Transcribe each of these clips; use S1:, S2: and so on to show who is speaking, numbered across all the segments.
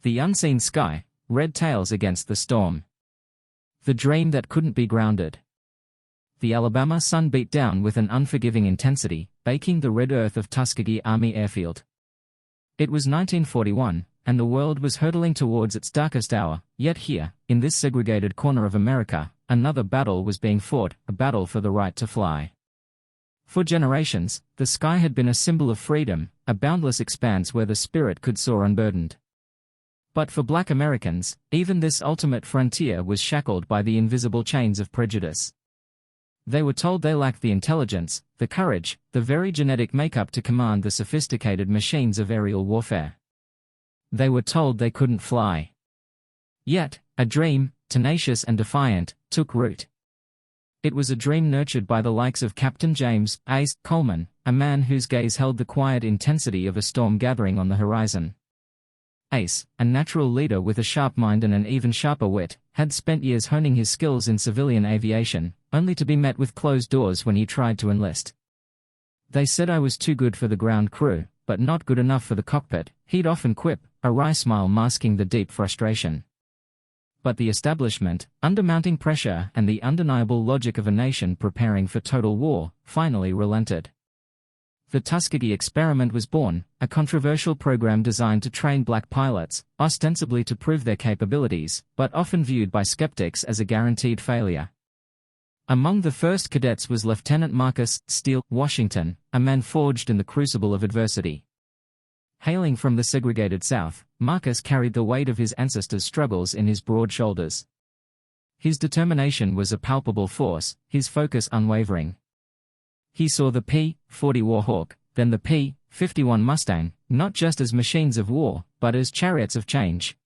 S1: The unseen sky, red tails against the storm. The dream that couldn't be grounded. The Alabama sun beat down with an unforgiving intensity, baking the red earth of Tuskegee Army Airfield. It was 1941, and the world was hurtling towards its darkest hour, yet here, in this segregated corner of America, another battle was being fought, a battle for the right to fly. For generations, the sky had been a symbol of freedom, a boundless expanse where the spirit could soar unburdened. But for Black Americans, even this ultimate frontier was shackled by the invisible chains of prejudice. They were told they lacked the intelligence, the courage, the very genetic makeup to command the sophisticated machines of aerial warfare. They were told they couldn't fly. Yet, a dream, tenacious and defiant, took root. It was a dream nurtured by the likes of Captain James Ace Coleman, a man whose gaze held the quiet intensity of a storm gathering on the horizon. Ace, a natural leader with a sharp mind and an even sharper wit, had spent years honing his skills in civilian aviation, only to be met with closed doors when he tried to enlist. They said I was too good for the ground crew, but not good enough for the cockpit, he'd often quip, a wry smile masking the deep frustration. But the establishment, under mounting pressure and the undeniable logic of a nation preparing for total war, finally relented. The Tuskegee experiment was born, a controversial program designed to train black pilots, ostensibly to prove their capabilities, but often viewed by skeptics as a guaranteed failure. Among the first cadets was Lieutenant Marcus Steele Washington, a man forged in the crucible of adversity. Hailing from the segregated South, Marcus carried the weight of his ancestors' struggles in his broad shoulders. His determination was a palpable force, his focus unwavering. He saw the P-40 Warhawk, then the P-51 Mustang, not just as machines of war, but as chariots of change.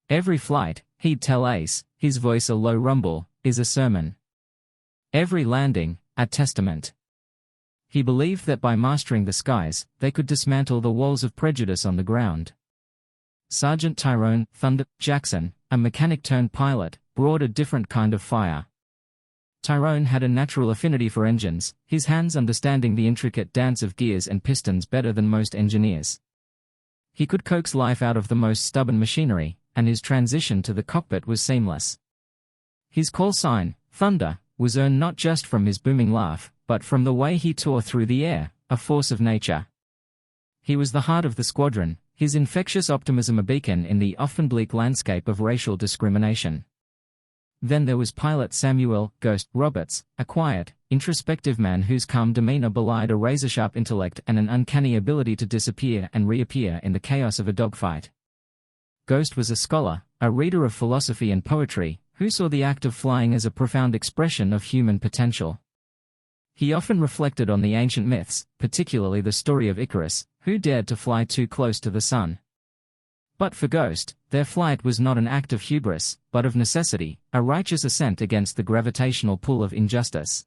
S1: Every flight, he'd tell Ace, his voice a low rumble, is a sermon. Every landing, a testament. He believed that by mastering the skies, they could dismantle the walls of prejudice on the ground. Sergeant Tyrone "Thunder" Jackson, a mechanic-turned-pilot, brought a different kind of fire. Tyrone had a natural affinity for engines, his hands understanding the intricate dance of gears and pistons better than most engineers. He could coax life out of the most stubborn machinery, and his transition to the cockpit was seamless. His call sign, Thunder, was earned not just from his booming laugh, but from the way he tore through the air, a force of nature. He was the heart of the squadron, his infectious optimism a beacon in the often bleak landscape of racial discrimination. Then there was pilot Samuel "Ghost" Roberts, a quiet, introspective man whose calm demeanor belied a razor-sharp intellect and an uncanny ability to disappear and reappear in the chaos of a dogfight. Ghost was a scholar, a reader of philosophy and poetry, who saw the act of flying as a profound expression of human potential. He often reflected on the ancient myths, particularly the story of Icarus, who dared to fly too close to the sun. But for Ghost, their flight was not an act of hubris, but of necessity, a righteous ascent against the gravitational pull of injustice.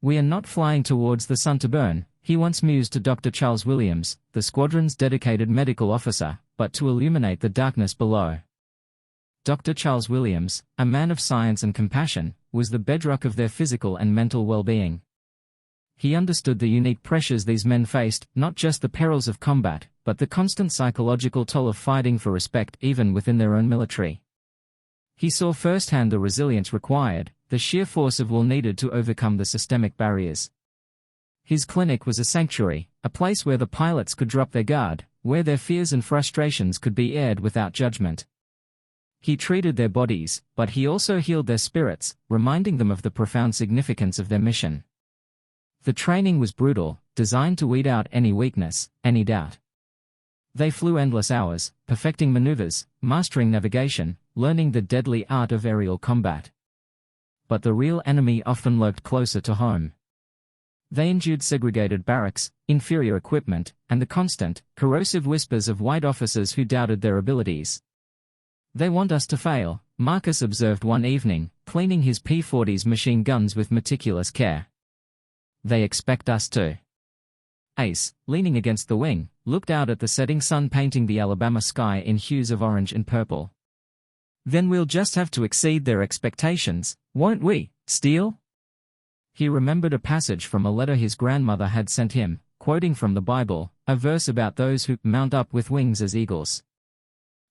S1: "We are not flying towards the sun to burn," he once mused to Dr. Charles Williams, the squadron's dedicated medical officer, but to illuminate the darkness below. Dr. Charles Williams, a man of science and compassion, was the bedrock of their physical and mental well-being. He understood the unique pressures these men faced, not just the perils of combat, but the constant psychological toll of fighting for respect even within their own military. He saw firsthand the resilience required, the sheer force of will needed to overcome the systemic barriers. His clinic was a sanctuary, a place where the pilots could drop their guard, where their fears and frustrations could be aired without judgment. He treated their bodies, but he also healed their spirits, reminding them of the profound significance of their mission. The training was brutal, designed to weed out any weakness, any doubt. They flew endless hours, perfecting maneuvers, mastering navigation, learning the deadly art of aerial combat. But the real enemy often lurked closer to home. They endured segregated barracks, inferior equipment, and the constant, corrosive whispers of white officers who doubted their abilities. "They want us to fail," Marcus observed one evening, cleaning his P-40's machine guns with meticulous care. "They expect us to." Ace, leaning against the wing, looked out at the setting sun painting the Alabama sky in hues of orange and purple. "Then we'll just have to exceed their expectations, won't we, Steele?" He remembered a passage from a letter his grandmother had sent him, quoting from the Bible, a verse about those who mount up with wings as eagles.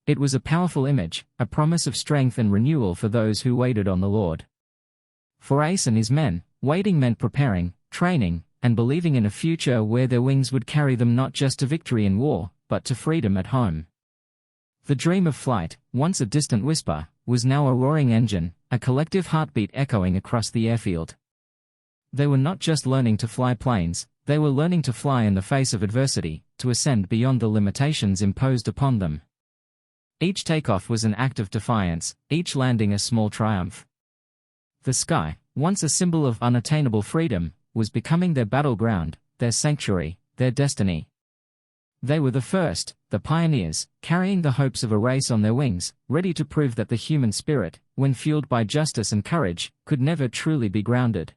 S1: It was a powerful image, a promise of strength and renewal for those who waited on the Lord. For Ace and his men, waiting meant preparing, training, and believing in a future where their wings would carry them not just to victory in war, but to freedom at home. The dream of flight, once a distant whisper, was now a roaring engine, a collective heartbeat echoing across the airfield. They were not just learning to fly planes, they were learning to fly in the face of adversity, to ascend beyond the limitations imposed upon them. Each takeoff was an act of defiance, each landing a small triumph. The sky, once a symbol of unattainable freedom, was becoming their battleground, their sanctuary, their destiny. They were the first, the pioneers, carrying the hopes of a race on their wings, ready to prove that the human spirit, when fueled by justice and courage, could never truly be grounded.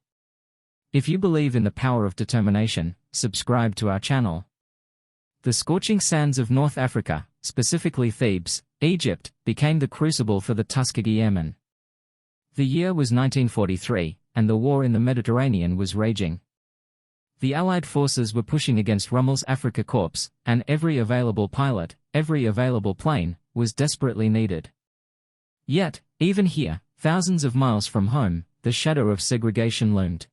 S1: If you believe in the power of determination, subscribe to our channel. The scorching sands of North Africa, specifically Thebes, Egypt, became the crucible for the Tuskegee Airmen. The year was 1943, and the war in the Mediterranean was raging. The Allied forces were pushing against Rommel's Afrika Korps, and every available pilot, every available plane, was desperately needed. Yet, even here, thousands of miles from home, the shadow of segregation loomed.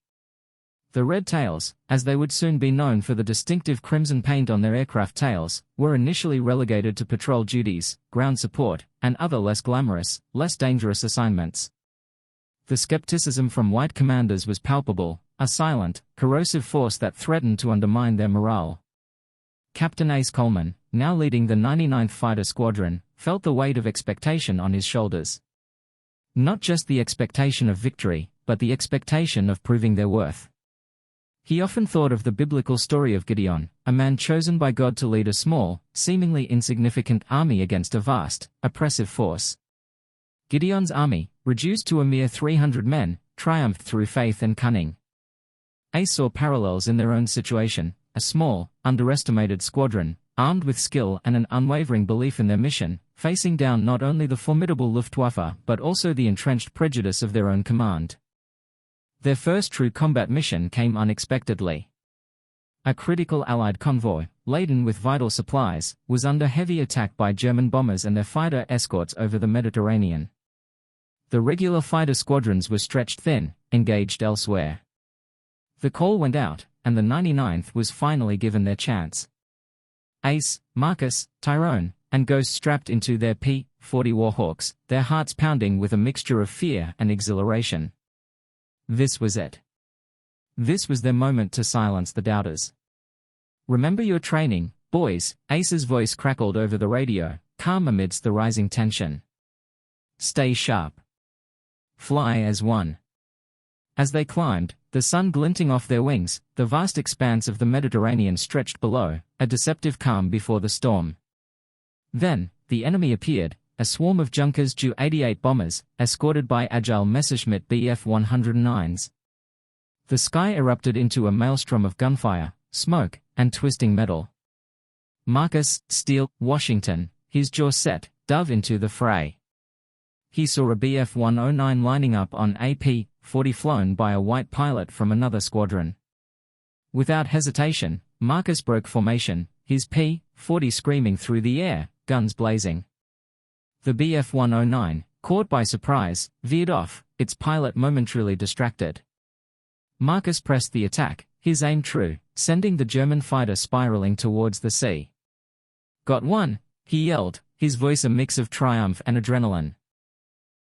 S1: The Red Tails, as they would soon be known for the distinctive crimson paint on their aircraft tails, were initially relegated to patrol duties, ground support, and other less glamorous, less dangerous assignments. The skepticism from white commanders was palpable, a silent, corrosive force that threatened to undermine their morale. Captain Ace Coleman, now leading the 99th Fighter Squadron, felt the weight of expectation on his shoulders. Not just the expectation of victory, but the expectation of proving their worth. He often thought of the biblical story of Gideon, a man chosen by God to lead a small, seemingly insignificant army against a vast, oppressive force. Gideon's army, reduced to a mere 300 men, triumphed through faith and cunning. Ace saw parallels in their own situation, a small, underestimated squadron, armed with skill and an unwavering belief in their mission, facing down not only the formidable Luftwaffe but also the entrenched prejudice of their own command. Their first true combat mission came unexpectedly. A critical Allied convoy, laden with vital supplies, was under heavy attack by German bombers and their fighter escorts over the Mediterranean. The regular fighter squadrons were stretched thin, engaged elsewhere. The call went out, and the 99th was finally given their chance. Ace, Marcus, Tyrone, and Ghost strapped into their P-40 Warhawks, their hearts pounding with a mixture of fear and exhilaration. This was it. This was their moment to silence the doubters. "Remember your training, boys," Ace's voice crackled over the radio, calm amidst the rising tension. "Stay sharp. Fly as one." As they climbed, the sun glinting off their wings, the vast expanse of the Mediterranean stretched below, a deceptive calm before the storm. Then, the enemy appeared, a swarm of Junkers Ju-88 bombers, escorted by agile Messerschmitt Bf-109s. The sky erupted into a maelstrom of gunfire, smoke, and twisting metal. Marcus, Steele, Washington, his jaw set, dove into the fray. He saw a Bf-109 lining up on a P-40 flown by a white pilot from another squadron. Without hesitation, Marcus broke formation, his P-40 screaming through the air, guns blazing. The Bf-109, caught by surprise, veered off, its pilot momentarily distracted. Marcus pressed the attack, his aim true, sending the German fighter spiraling towards the sea. "Got one," he yelled, his voice a mix of triumph and adrenaline.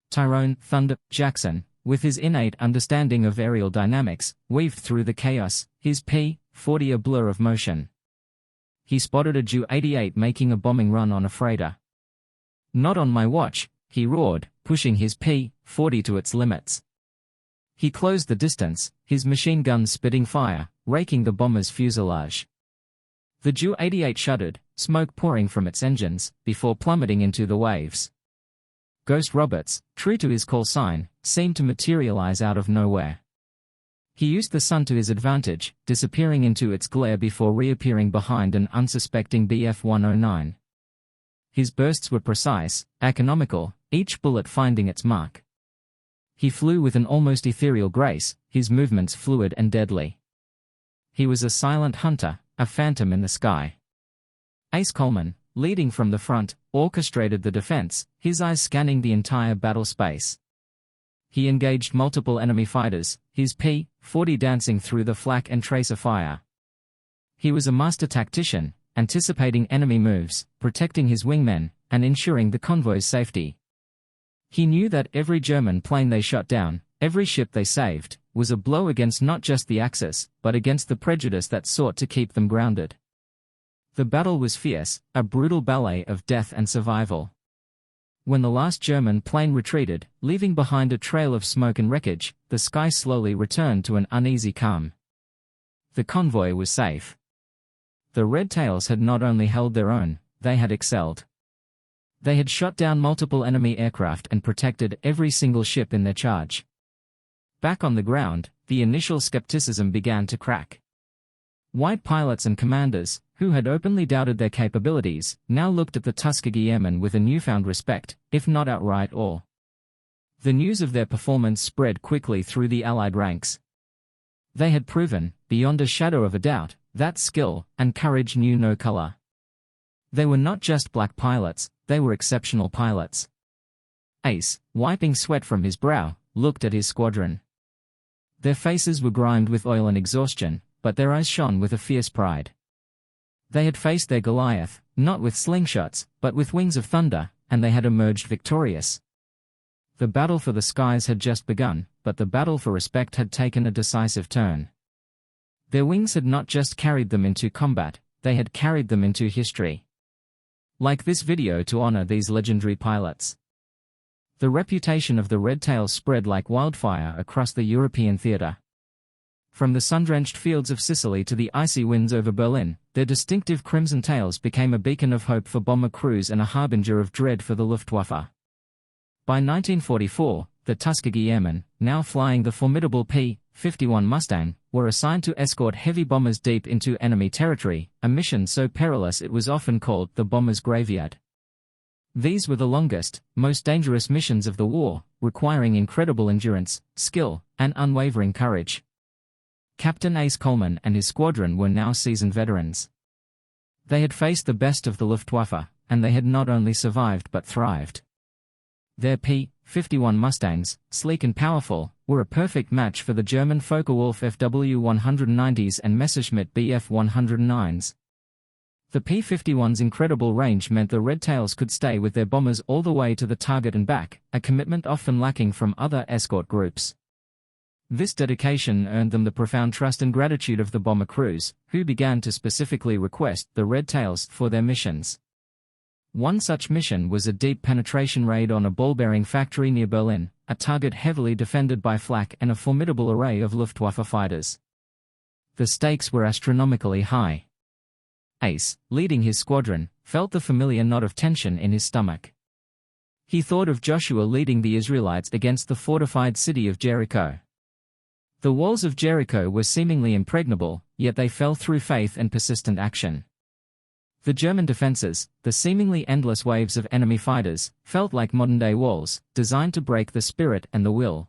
S1: Tyrone "Thunder" Jackson, with his innate understanding of aerial dynamics, weaved through the chaos, his P-40 a blur of motion. He spotted a Ju-88 making a bombing run on a freighter. "Not on my watch," he roared, pushing his P-40 to its limits. He closed the distance, his machine guns spitting fire, raking the bomber's fuselage. The Ju-88 shuddered, smoke pouring from its engines, before plummeting into the waves. Ghost Roberts, true to his call sign, seemed to materialize out of nowhere. He used the sun to his advantage, disappearing into its glare before reappearing behind an unsuspecting Bf-109. His bursts were precise, economical, each bullet finding its mark. He flew with an almost ethereal grace, his movements fluid and deadly. He was a silent hunter, a phantom in the sky. Ace Coleman, leading from the front, orchestrated the defense, his eyes scanning the entire battle space. He engaged multiple enemy fighters, his P-40 dancing through the flak and tracer fire. He was a master tactician, anticipating enemy moves, protecting his wingmen, and ensuring the convoy's safety. He knew that every German plane they shot down, every ship they saved, was a blow against not just the Axis, but against the prejudice that sought to keep them grounded. The battle was fierce, a brutal ballet of death and survival. When the last German plane retreated, leaving behind a trail of smoke and wreckage, the sky slowly returned to an uneasy calm. The convoy was safe. The Red Tails had not only held their own, they had excelled. They had shot down multiple enemy aircraft and protected every single ship in their charge. Back on the ground, the initial skepticism began to crack. White pilots and commanders, who had openly doubted their capabilities, now looked at the Tuskegee Airmen with a newfound respect, if not outright awe. The news of their performance spread quickly through the Allied ranks. They had proven, beyond a shadow of a doubt, that skill and courage knew no color. They were not just black pilots, they were exceptional pilots. Ace, wiping sweat from his brow, looked at his squadron. Their faces were grimed with oil and exhaustion, but their eyes shone with a fierce pride. They had faced their Goliath, not with slingshots, but with wings of thunder, and they had emerged victorious. The battle for the skies had just begun, but the battle for respect had taken a decisive turn. Their wings had not just carried them into combat, they had carried them into history. Like this video to honor these legendary pilots. The reputation of the Red Tails spread like wildfire across the European theater. From the sun-drenched fields of Sicily to the icy winds over Berlin, their distinctive crimson tails became a beacon of hope for bomber crews and a harbinger of dread for the Luftwaffe. By 1944, the Tuskegee Airmen, now flying the formidable P-51 Mustang, were assigned to escort heavy bombers deep into enemy territory, a mission so perilous it was often called the bomber's graveyard. These were the longest, most dangerous missions of the war, requiring incredible endurance, skill, and unwavering courage. Captain Ace Coleman and his squadron were now seasoned veterans. They had faced the best of the Luftwaffe, and they had not only survived but thrived. Their P-51 Mustangs, sleek and powerful, were a perfect match for the German Focke-Wulf FW-190s and Messerschmitt Bf-109s. The P-51's incredible range meant the Red Tails could stay with their bombers all the way to the target and back, a commitment often lacking from other escort groups. This dedication earned them the profound trust and gratitude of the bomber crews, who began to specifically request the Red Tails for their missions. One such mission was a deep penetration raid on a ball-bearing factory near Berlin, a target heavily defended by flak and a formidable array of Luftwaffe fighters. The stakes were astronomically high. Ace, leading his squadron, felt the familiar knot of tension in his stomach. He thought of Joshua leading the Israelites against the fortified city of Jericho. The walls of Jericho were seemingly impregnable, yet they fell through faith and persistent action. The German defenses, the seemingly endless waves of enemy fighters, felt like modern-day walls, designed to break the spirit and the will.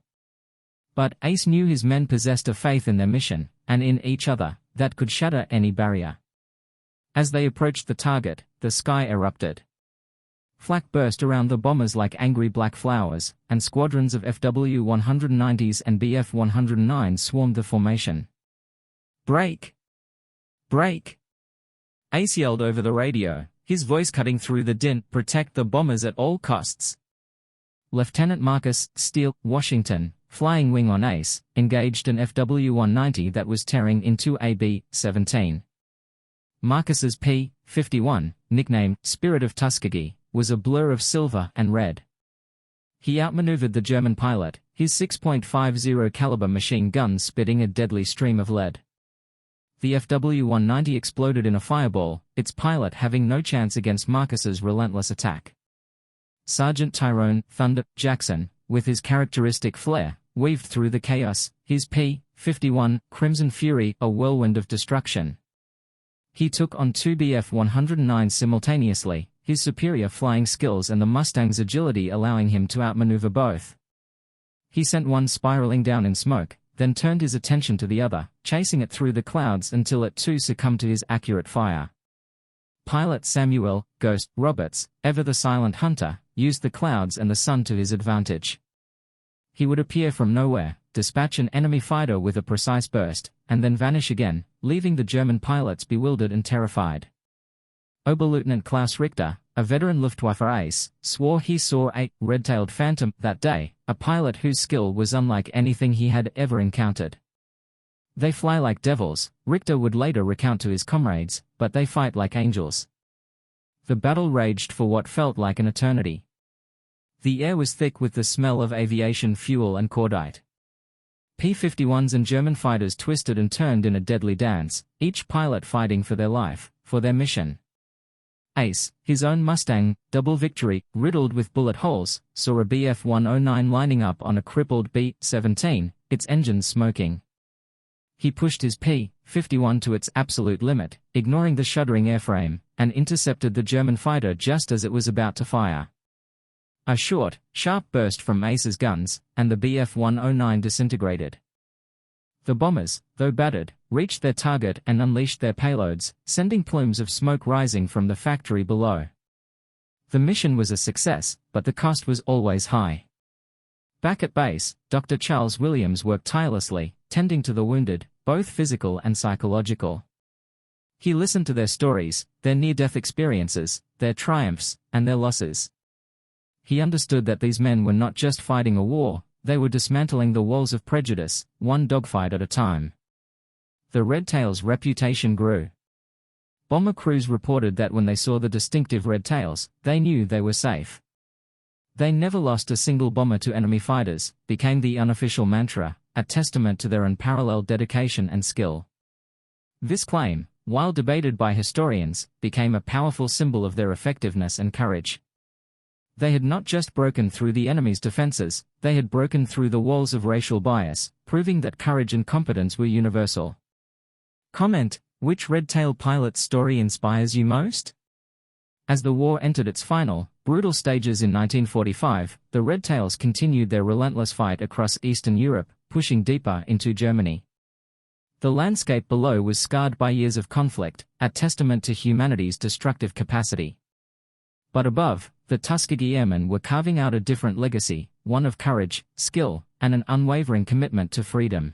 S1: But Ace knew his men possessed a faith in their mission, and in each other, that could shatter any barrier. As they approached the target, the sky erupted. Flak burst around the bombers like angry black flowers, and squadrons of FW-190s and Bf-109s swarmed the formation. "Break! Break!" Ace yelled over the radio, his voice cutting through the din. "Protect the bombers at all costs." Lieutenant Marcus Steele, Washington, flying wing on Ace, engaged an FW-190 that was tearing into a B-17. Marcus's P-51, nicknamed Spirit of Tuskegee, was a blur of silver and red. He outmaneuvered the German pilot, his 6.50 caliber machine guns spitting a deadly stream of lead. The FW-190 exploded in a fireball, its pilot having no chance against Marcus's relentless attack. Sergeant Tyrone "Thunder" Jackson, with his characteristic flair, weaved through the chaos, his P-51 Crimson Fury a whirlwind of destruction. He took on two Bf-109s simultaneously, his superior flying skills and the Mustang's agility allowing him to outmaneuver both. He sent one spiraling down in smoke, then turned his attention to the other, chasing it through the clouds until it too succumbed to his accurate fire. pilot Samuel "Ghost" Roberts, ever the silent hunter, used the clouds and the sun to his advantage. He would appear from nowhere, dispatch an enemy fighter with a precise burst, and then vanish again, leaving the German pilots bewildered and terrified. Oberleutnant Klaus Richter, a veteran Luftwaffe ace, swore he saw a red-tailed phantom that day, a pilot whose skill was unlike anything he had ever encountered. They fly like devils, Richter would later recount to his comrades, but they fight like angels. The battle raged for what felt like an eternity. The air was thick with the smell of aviation fuel and cordite. P-51s and German fighters twisted and turned in a deadly dance, each pilot fighting for their life, for their mission. Ace, his own Mustang, Double Victory, riddled with bullet holes, saw a Bf-109 lining up on a crippled B-17, its engines smoking. He pushed his P-51 to its absolute limit, ignoring the shuddering airframe, and intercepted the German fighter just as it was about to fire. A short, sharp burst from Ace's guns, and the Bf-109 disintegrated. The bombers, though battered, reached their target and unleashed their payloads, sending plumes of smoke rising from the factory below. The mission was a success, but the cost was always high. Back at base, Dr. Charles Williams worked tirelessly, tending to the wounded, both physical and psychological. He listened to their stories, their near-death experiences, their triumphs, and their losses. He understood that these men were not just fighting a war, they were dismantling the walls of prejudice, one dogfight at a time. The Red Tails' reputation grew. Bomber crews reported that when they saw the distinctive Red Tails, they knew they were safe. They never lost a single bomber to enemy fighters, became the unofficial mantra, a testament to their unparalleled dedication and skill. This claim, while debated by historians, became a powerful symbol of their effectiveness and courage. They had not just broken through the enemy's defenses, they had broken through the walls of racial bias, proving that courage and competence were universal. Comment: which Red Tail pilot's story inspires you most? As the war entered its final, brutal stages in 1945, the Red Tails continued their relentless fight across Eastern Europe, pushing deeper into Germany. The landscape below was scarred by years of conflict, a testament to humanity's destructive capacity. But above, the Tuskegee Airmen were carving out a different legacy, one of courage, skill, and an unwavering commitment to freedom.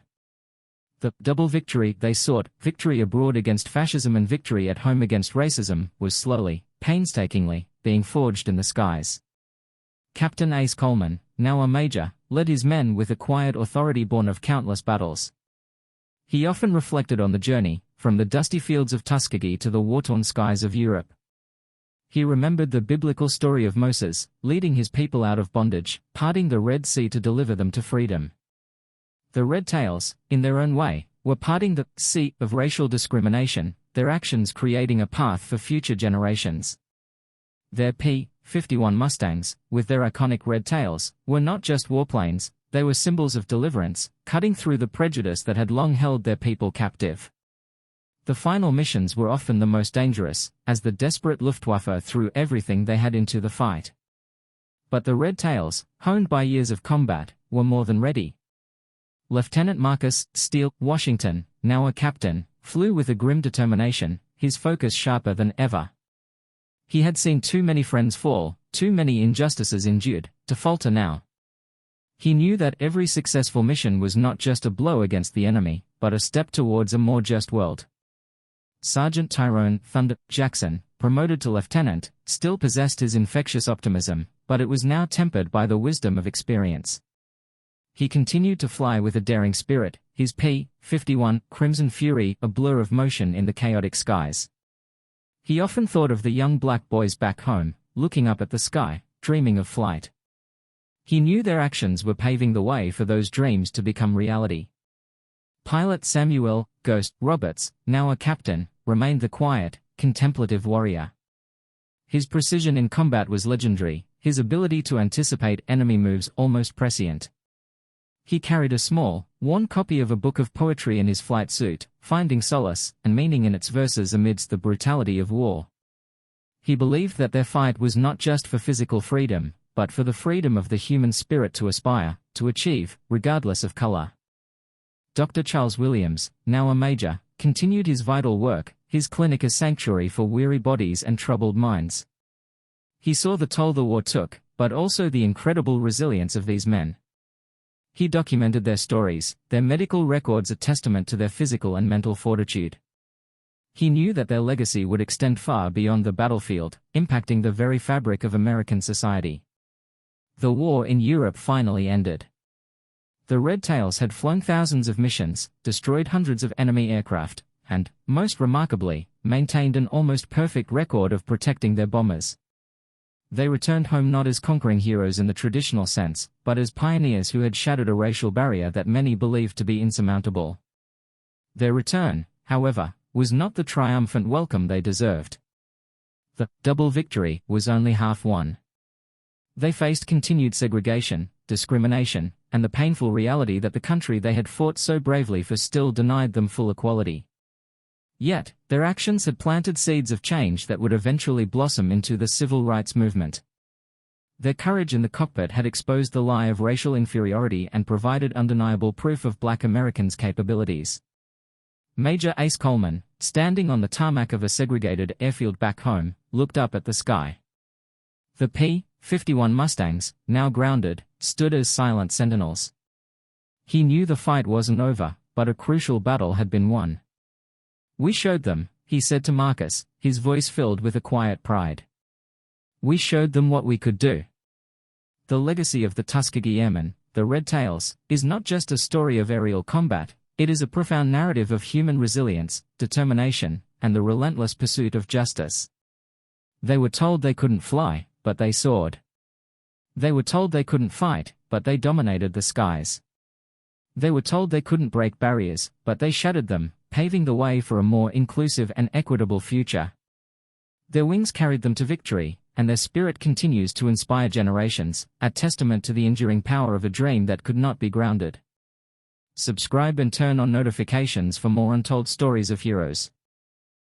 S1: The double victory they sought, victory abroad against fascism and victory at home against racism, was slowly, painstakingly, being forged in the skies. Captain Ace Coleman, now a major, led his men with a quiet authority born of countless battles. He often reflected on the journey, from the dusty fields of Tuskegee to the war-torn skies of Europe. He remembered the biblical story of Moses, leading his people out of bondage, parting the Red Sea to deliver them to freedom. The Red Tails, in their own way, were parting the sea of racial discrimination, their actions creating a path for future generations. Their P-51 Mustangs, with their iconic red tails, were not just warplanes, they were symbols of deliverance, cutting through the prejudice that had long held their people captive. The final missions were often the most dangerous, as the desperate Luftwaffe threw everything they had into the fight. But the Red Tails, honed by years of combat, were more than ready. Lieutenant Marcus Steele Washington, now a captain, flew with a grim determination, his focus sharper than ever. He had seen too many friends fall, too many injustices endured, to falter now. He knew that every successful mission was not just a blow against the enemy, but a step towards a more just world. Sergeant Tyrone "Thunder" Jackson, promoted to lieutenant, still possessed his infectious optimism, but it was now tempered by the wisdom of experience. He continued to fly with a daring spirit, his P-51 Crimson Fury a blur of motion in the chaotic skies. He often thought of the young black boys back home, looking up at the sky, dreaming of flight. He knew their actions were paving the way for those dreams to become reality. Pilot Samuel "Ghost" Roberts, now a captain, remained the quiet, contemplative warrior. His precision in combat was legendary, his ability to anticipate enemy moves almost prescient. He carried a small, worn copy of a book of poetry in his flight suit, finding solace and meaning in its verses amidst the brutality of war. He believed that their fight was not just for physical freedom, but for the freedom of the human spirit to aspire, to achieve, regardless of color. Dr. Charles Williams, now a major, continued his vital work, his clinic a sanctuary for weary bodies and troubled minds. He saw the toll the war took, but also the incredible resilience of these men. He documented their stories, their medical records a testament to their physical and mental fortitude. He knew that their legacy would extend far beyond the battlefield, impacting the very fabric of American society. The war in Europe finally ended. The Red Tails had flown thousands of missions, destroyed hundreds of enemy aircraft, and, most remarkably, maintained an almost perfect record of protecting their bombers. They returned home not as conquering heroes in the traditional sense, but as pioneers who had shattered a racial barrier that many believed to be insurmountable. Their return, however, was not the triumphant welcome they deserved. The double victory was only half won. They faced continued segregation, discrimination, and the painful reality that the country they had fought so bravely for still denied them full equality. Yet, their actions had planted seeds of change that would eventually blossom into the civil rights movement. Their courage in the cockpit had exposed the lie of racial inferiority and provided undeniable proof of Black Americans' capabilities. Major Ace Coleman, standing on the tarmac of a segregated airfield back home, looked up at the sky. The P-51 Mustangs, now grounded, stood as silent sentinels. He knew the fight wasn't over, but a crucial battle had been won. "We showed them," he said to Marcus, his voice filled with a quiet pride. "We showed them what we could do." The legacy of the Tuskegee Airmen, the Red Tails, is not just a story of aerial combat, it is a profound narrative of human resilience, determination, and the relentless pursuit of justice. They were told they couldn't fly, but they soared. They were told they couldn't fight, but they dominated the skies. They were told they couldn't break barriers, but they shattered them, paving the way for a more inclusive and equitable future. Their wings carried them to victory, and their spirit continues to inspire generations, a testament to the enduring power of a dream that could not be grounded. Subscribe and turn on notifications for more untold stories of heroes.